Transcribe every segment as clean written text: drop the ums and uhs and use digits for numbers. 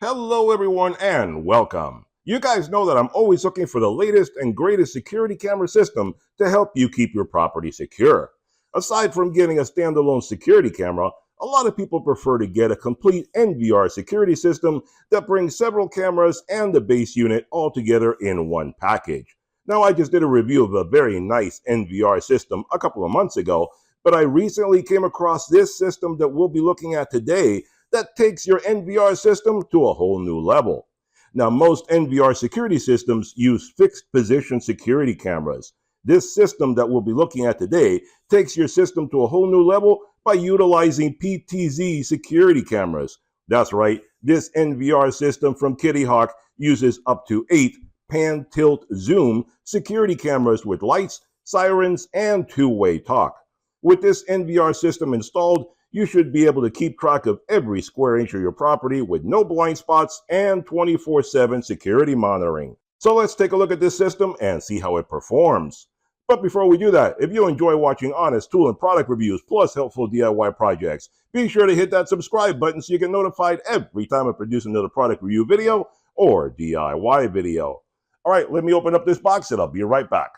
Hello everyone and welcome. You guys know that I'm always looking for the latest and greatest security camera system to help you keep your property secure. Aside from getting a standalone security camera, a lot of people prefer to get a complete NVR security system that brings several cameras and the base unit all together in one package. Now, I just did a review of a very nice NVR system a couple of months ago, but I recently came across this system that we'll be looking at today that takes your NVR system to a whole new level. Now, most NVR security systems use fixed position security cameras. This system that we'll be looking at today takes your system to a whole new level by utilizing PTZ security cameras. That's right, this NVR system from Kittyhok uses up to 8 pan, tilt, zoom security cameras with lights, sirens, and two-way talk. With this NVR system installed, you should be able to keep track of every square inch of your property with no blind spots and 24/7 security monitoring. So let's take a look at this system and see how it performs. But before we do that, if you enjoy watching honest tool and product reviews plus helpful DIY projects, be sure to hit that subscribe button so you get notified every time I produce another product review video or DIY video. All right, let me open up this box and I'll be right back.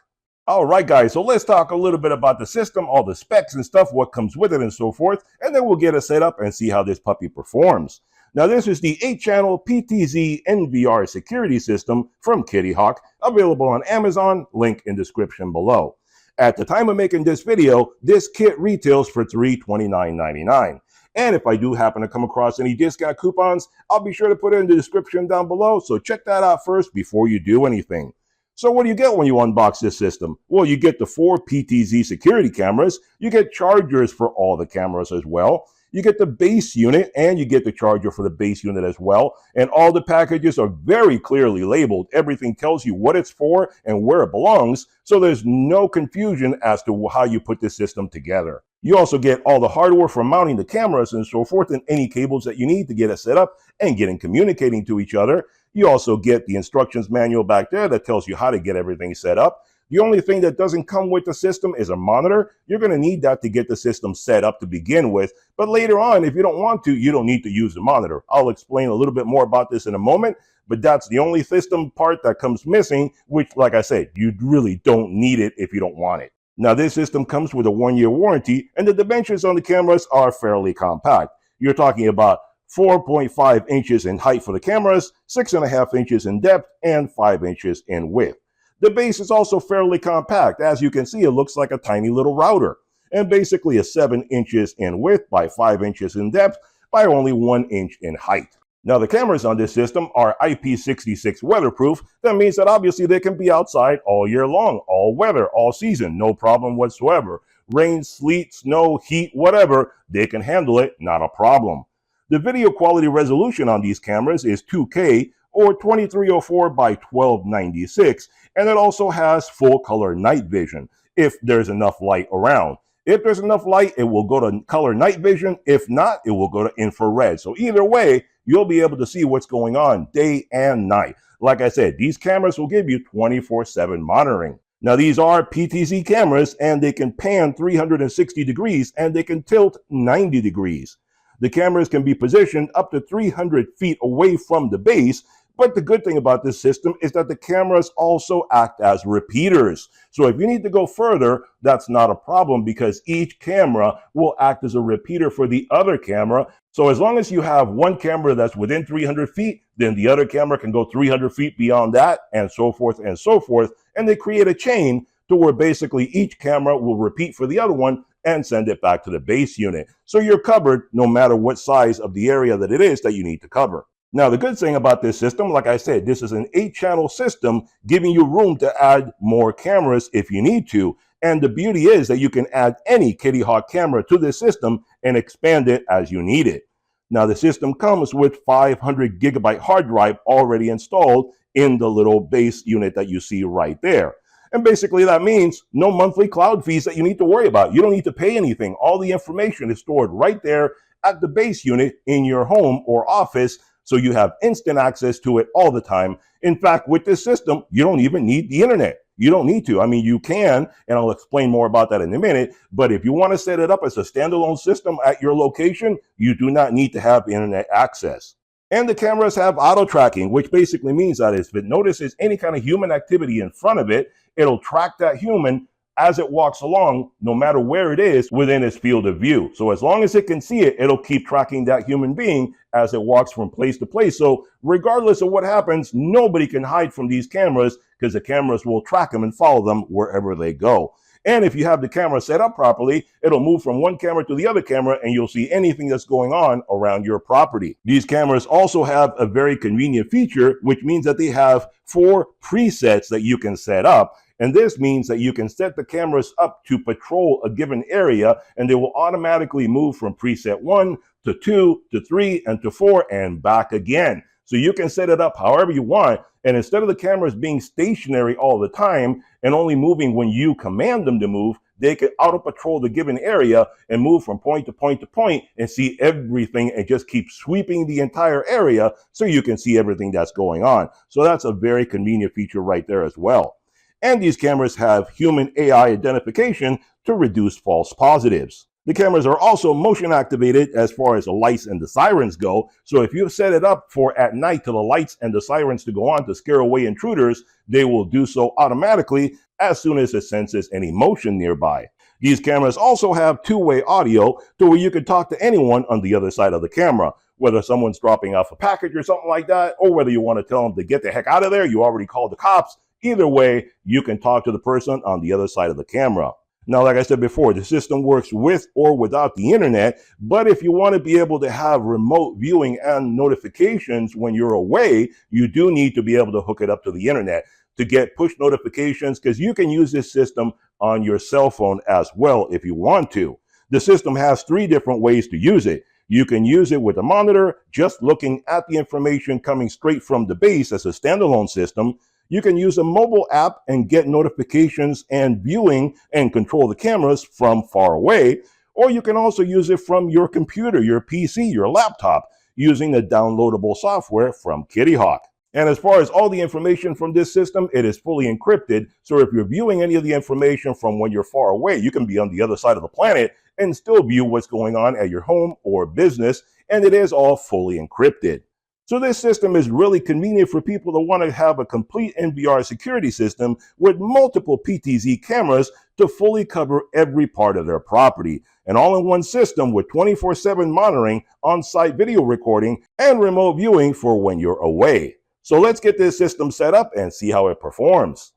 All right, guys, so let's talk a little bit about the system, all the specs and stuff, what comes with it and so forth, and then we'll get it set up and see how this puppy performs. Now, this is the 8-channel PTZ NVR security system from Kittyhok, available on Amazon, link in description below. At the time of making this video, this kit retails for $329.99. And if I do happen to come across any discount coupons, I'll be sure to put it in the description down below, so check that out first before you do anything. So what do you get when you unbox this system? Well, you get the 4 PTZ security cameras, you get chargers for all the cameras as well, you get the base unit, and you get the charger for the base unit as well, and all the packages are very clearly labeled. Everything tells you what it's for and where it belongs, so there's no confusion as to how you put this system together. You also get all the hardware for mounting the cameras and so forth, and any cables that you need to get it set up and getting communicating to each other. You also get the instructions manual back there that tells you how to get everything set up. The only thing that doesn't come with the system is a monitor. You're going to need that to get the system set up to begin with. But later on, if you don't want to, you don't need to use the monitor. I'll explain a little bit more about this in a moment, but that's the only system part that comes missing, which, like I said, you really don't need it if you don't want it. Now, this system comes with a 1-year warranty, and the dimensions on the cameras are fairly compact. You're talking about 4.5 inches in height for the cameras, 6.5 inches in depth, and 5 inches in width. The base is also fairly compact. As you can see, it looks like a tiny little router, and basically is 7 inches in width by 5 inches in depth by only 1 inch in height. Now, the cameras on this system are IP66 weatherproof. That means that obviously they can be outside all year long, all weather, all season, no problem whatsoever. Rain, sleet, snow, heat, whatever, they can handle it, not a problem. The video quality resolution on these cameras is 2K or 2304 by 1296, and it also has full color night vision if there's enough light around. If there's enough light, it will go to color night vision. If not, it will go to infrared. So either way, you'll be able to see what's going on day and night. Like I said, these cameras will give you 24/7 monitoring. Now, these are PTZ cameras, and they can pan 360 degrees, and they can tilt 90 degrees. The cameras can be positioned up to 300 feet away from the base, but the good thing about this system is that the cameras also act as repeaters. So if you need to go further, that's not a problem because each camera will act as a repeater for the other camera. So as long as you have one camera that's within 300 feet, then the other camera can go 300 feet beyond that, and so forth and so forth. And they create a chain to where basically each camera will repeat for the other one and send it back to the base unit. So you're covered no matter what size of the area that it is that you need to cover. Now, the good thing about this system, like I said, this is an 8-channel system giving you room to add more cameras if you need to. And the beauty is that you can add any Kittyhok camera to this system and expand it as you need it. Now, the system comes with 500 gigabyte hard drive already installed in the little base unit that you see right there. And basically that means no monthly cloud fees that you need to worry about. You don't need to pay anything. All the information is stored right there at the base unit in your home or office, so you have instant access to it all the time. In fact, with this system, you don't even need the internet. You don't need to. I mean, you can, and I'll explain more about that in a minute, but if you want to set it up as a standalone system at your location, you do not need to have internet access. And the cameras have auto tracking, which basically means that if it notices any kind of human activity in front of it, it'll track that human as it walks along, no matter where it is within its field of view. So as long as it can see it, it'll keep tracking that human being as it walks from place to place. So regardless of what happens, nobody can hide from these cameras because the cameras will track them and follow them wherever they go. And if you have the camera set up properly, it'll move from one camera to the other camera and you'll see anything that's going on around your property. These cameras also have a very convenient feature, which means that they have 4 presets that you can set up. And this means that you can set the cameras up to patrol a given area and they will automatically move from preset 1 to 2 to 3 and to 4 and back again. So you can set it up however you want. And instead of the cameras being stationary all the time and only moving when you command them to move, they can auto patrol the given area and move from point to point to point and see everything and just keep sweeping the entire area so you can see everything that's going on. So that's a very convenient feature right there as well. And these cameras have human AI identification to reduce false positives. The cameras are also motion activated as far as the lights and the sirens go. So if you've set it up for at night to the lights and the sirens to go on to scare away intruders, they will do so automatically as soon as it senses any motion nearby. These cameras also have two-way audio to where you can talk to anyone on the other side of the camera, whether someone's dropping off a package or something like that, or whether you want to tell them to get the heck out of there, you already called the cops. Either way, you can talk to the person on the other side of the camera. Now, like I said before, the system works with or without the internet, but if you want to be able to have remote viewing and notifications when you're away, you do need to be able to hook it up to the internet to get push notifications, because you can use this system on your cell phone as well if you want to. The system has 3 different ways to use it. You can use it with a monitor, just looking at the information coming straight from the base as a standalone system. You can use a mobile app and get notifications and viewing and control the cameras from far away. Or you can also use it from your computer, your PC, your laptop, using the downloadable software from Kittyhok. And as far as all the information from this system, it is fully encrypted. So if you're viewing any of the information from when you're far away, you can be on the other side of the planet and still view what's going on at your home or business. And it is all fully encrypted. So this system is really convenient for people that want to have a complete NVR security system with multiple PTZ cameras to fully cover every part of their property. An all-in-one system with 24/7 monitoring, on-site video recording, and remote viewing for when you're away. So let's get this system set up and see how it performs.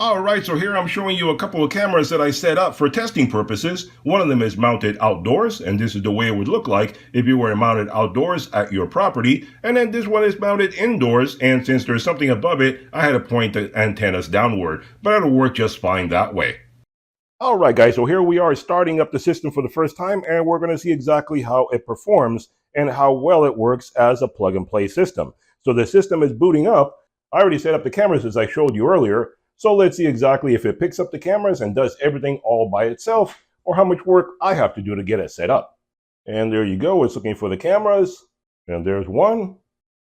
All right, so here I'm showing you a couple of cameras that I set up for testing purposes. One of them is mounted outdoors, and this is the way it would look like if you were mounted outdoors at your property. And then this one is mounted indoors, and since there's something above it, I had to point the antennas downward, but it'll work just fine that way. All right, guys, so here we are starting up the system for the first time, and we're going to see exactly how it performs and how well it works as a plug-and-play system. So the system is booting up. I already set up the cameras as I showed you earlier. So let's see exactly if it picks up the cameras and does everything all by itself, or how much work I have to do to get it set up. And there you go. It's looking for the cameras. And there's one.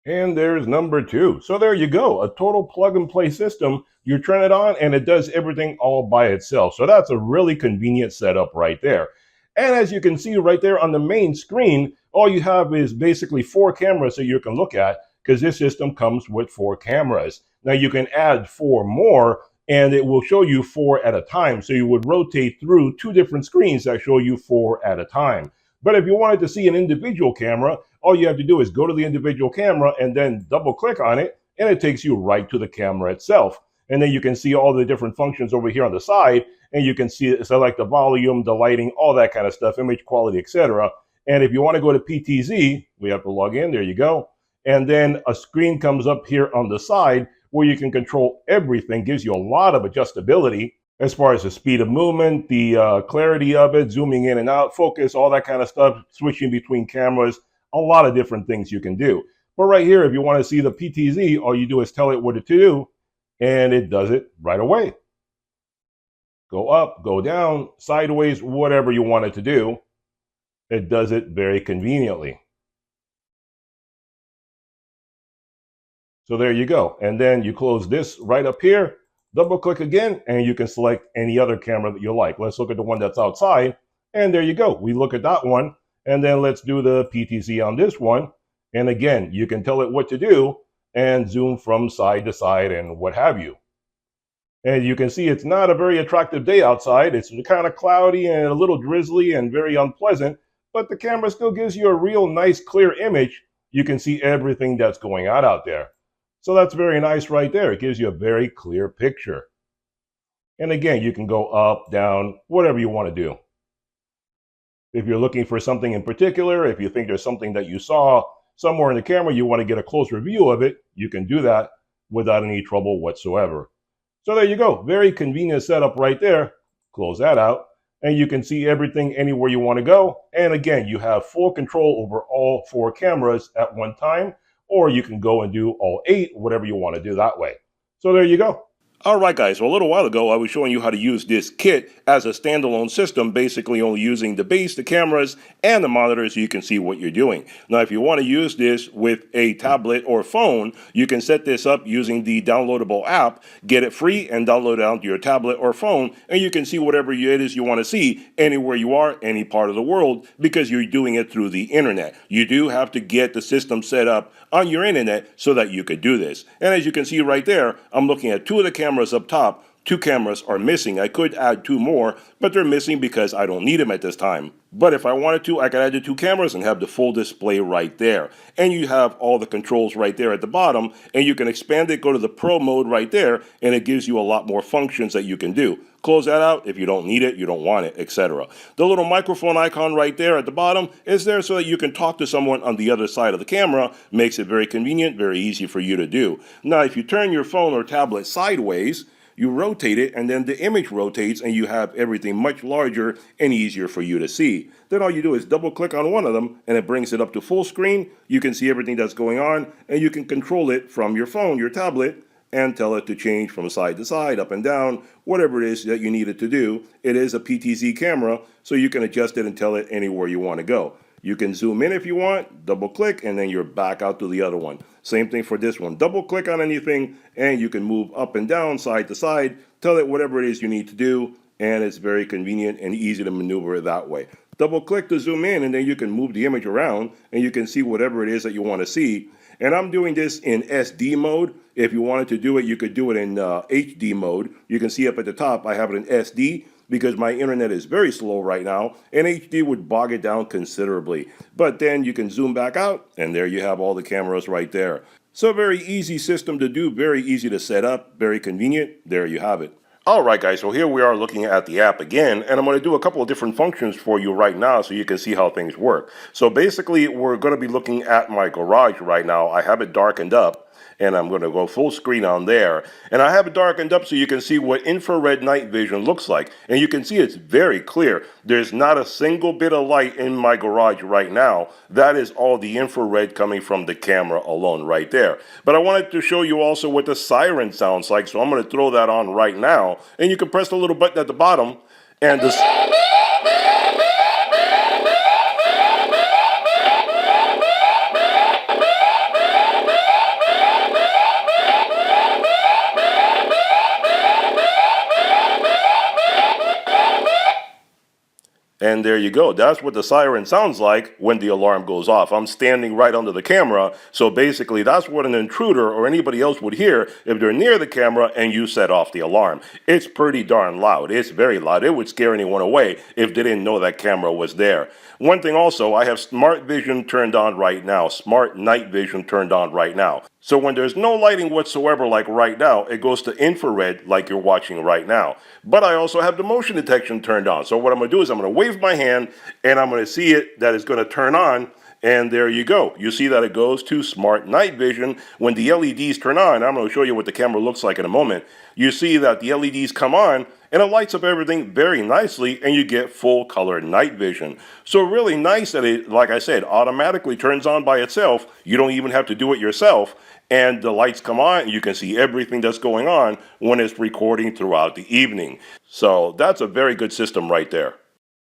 And there's number 2. So there you go. A total plug and play system. You turn it on and it does everything all by itself. So that's a really convenient setup right there. And as you can see right there on the main screen, all you have is basically 4 cameras that you can look at, because this system comes with 4 cameras. Now you can add 4 more and it will show you 4 at a time. So you would rotate through 2 different screens that show you 4 at a time. But if you wanted to see an individual camera, all you have to do is go to the individual camera and then double click on it, and it takes you right to the camera itself. And then you can see all the different functions over here on the side, and you can see select the volume, the lighting, all that kind of stuff, image quality, etc. And if you want to go to PTZ, we have to log in. There you go. And then a screen comes up here on the side where you can control everything. Gives you a lot of adjustability as far as the speed of movement, the clarity of it, zooming in and out, focus, all that kind of stuff, switching between cameras, a lot of different things you can do. But right here, if you want to see the PTZ, all you do is tell it what to do, and it does it right away. Go up, go down, sideways, whatever you want it to do. It does it very conveniently. So there you go. And then you close this right up here, double click again, and you can select any other camera that you like. Let's look at the one that's outside. And there you go. We look at that one. And then let's do the PTZ on this one. And again, you can tell it what to do and zoom from side to side and what have you. And you can see it's not a very attractive day outside. It's kind of cloudy and a little drizzly and very unpleasant, but the camera still gives you a real nice clear image. You can see everything that's going on out there. So that's very nice right there. It gives you a very clear picture. And again, you can go up, down, whatever you want to do. If you're looking for something in particular, if you think there's something that you saw somewhere in the camera, you want to get a closer view of it, you can do that without any trouble whatsoever. So there you go. Very convenient setup right there. Close that out. And you can see everything anywhere you want to go. And again, you have full control over all 4 cameras at one time, or you can go and do all 8, whatever you want to do that way. So there you go. Alright guys, well a little while ago I was showing you how to use this kit as a standalone system, basically only using the base, the cameras, and the monitor so you can see what you're doing. Now if you want to use this with a tablet or phone, you can set this up using the downloadable app, get it free and download it onto your tablet or phone, and you can see whatever it is you want to see anywhere you are, any part of the world, because you're doing it through the internet. You do have to get the system set up on your internet so that you could do this. And as you can see right there, I'm looking at 2 of the cameras up top. 2 cameras are missing. I could add 2 more, but they're missing because I don't need them at this time. But if I wanted to, I could add the 2 cameras and have the full display right there. And you have all the controls right there at the bottom, and you can expand it, go to the Pro mode right there, and it gives you a lot more functions that you can do. Close that out if you don't need it, you don't want it, etc. The little microphone icon right there at the bottom is there so that you can talk to someone on the other side of the camera. Makes it very convenient, very easy for you to do. Now, if you turn your phone or tablet sideways, you rotate it and then the image rotates and you have everything much larger and easier for you to see. Then all you do is double click on one of them and it brings it up to full screen. You can see everything that's going on and you can control it from your phone, your tablet, and tell it to change from side to side, up and down, whatever it is that you need it to do. It is a PTZ camera, so you can adjust it and tell it anywhere you want to go. You can zoom in if you want, double click, and then you're back out to the other one. Same thing for this one. Double click on anything, and you can move up and down, side to side, tell it whatever it is you need to do, and it's very convenient and easy to maneuver that way. Double click to zoom in, and then you can move the image around, and you can see whatever it is that you want to see. And I'm doing this in SD mode. If you wanted to do it, you could do it in HD mode. You can see up at the top, I have it in SD because my internet is very slow right now, and HD would bog it down considerably. But then you can zoom back out, and there you have all the cameras right there. So very easy system to do, very easy to set up, very convenient. There you have it. Alright guys, so here we are looking at the app again, and I'm going to do a couple of different functions for you right now so you can see how things work. So basically, we're going to be looking at my garage right now. I have it darkened up, and I'm going to go full screen on there. And I have it darkened up so you can see what infrared night vision looks like. And you can see it's very clear. There's not a single bit of light in my garage right now. That is all the infrared coming from the camera alone right there. But I wanted to show you also what the siren sounds like, so I'm going to throw that on right now. And you can press the little button at the bottom, and this... And there you go. That's what the siren sounds like when the alarm goes off. I'm standing right under the camera, so basically that's what an intruder or anybody else would hear if they're near the camera and you set off the alarm. It's pretty darn loud. It's very loud. It would scare anyone away if they didn't know that camera was there. One thing also, I have smart vision turned on right now, smart night vision turned on right now. So when there's no lighting whatsoever like right now, it goes to infrared like you're watching right now. But I also have the motion detection turned on. So what I'm going to do is I'm going to wave my hand and I'm going to see it that it's going to turn on. And there you go. You see that it goes to smart night vision. When the LEDs turn on, I'm going to show you what the camera looks like in a moment. You see that the LEDs come on and it lights up everything very nicely and you get full color night vision. So really nice that it, like I said, automatically turns on by itself. You don't even have to do it yourself. And the lights come on and you can see everything that's going on when it's recording throughout the evening. So that's a very good system right there.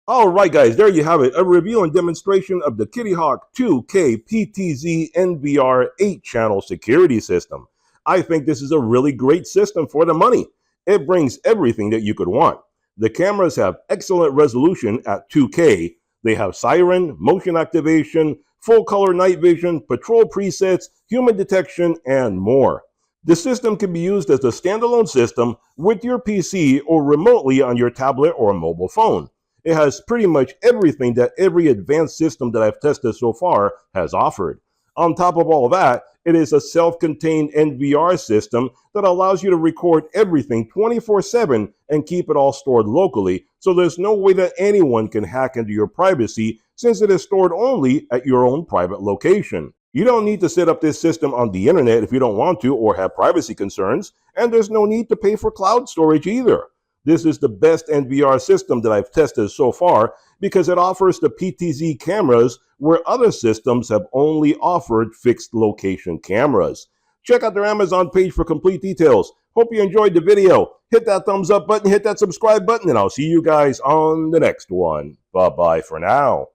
All right, guys, there you have it. A review and demonstration of the Kittyhok 2K PTZ NVR 8-channel security system. I think this is a really great system for the money. It brings everything that you could want. The cameras have excellent resolution at 2K. They have siren, motion activation, full color night vision, patrol presets, human detection, and more. The system can be used as a standalone system with your PC or remotely on your tablet or mobile phone. It has pretty much everything that every advanced system that I've tested so far has offered. On top of all that, it is a self-contained NVR system that allows you to record everything 24/7 and keep it all stored locally, so there's no way that anyone can hack into your privacy since it is stored only at your own private location. You don't need to set up this system on the internet if you don't want to or have privacy concerns, and there's no need to pay for cloud storage either. This is the best NVR system that I've tested so far because it offers the PTZ cameras where other systems have only offered fixed location cameras. Check out their Amazon page for complete details. Hope you enjoyed the video. Hit that thumbs up button, hit that subscribe button, and I'll see you guys on the next one. Bye-bye for now.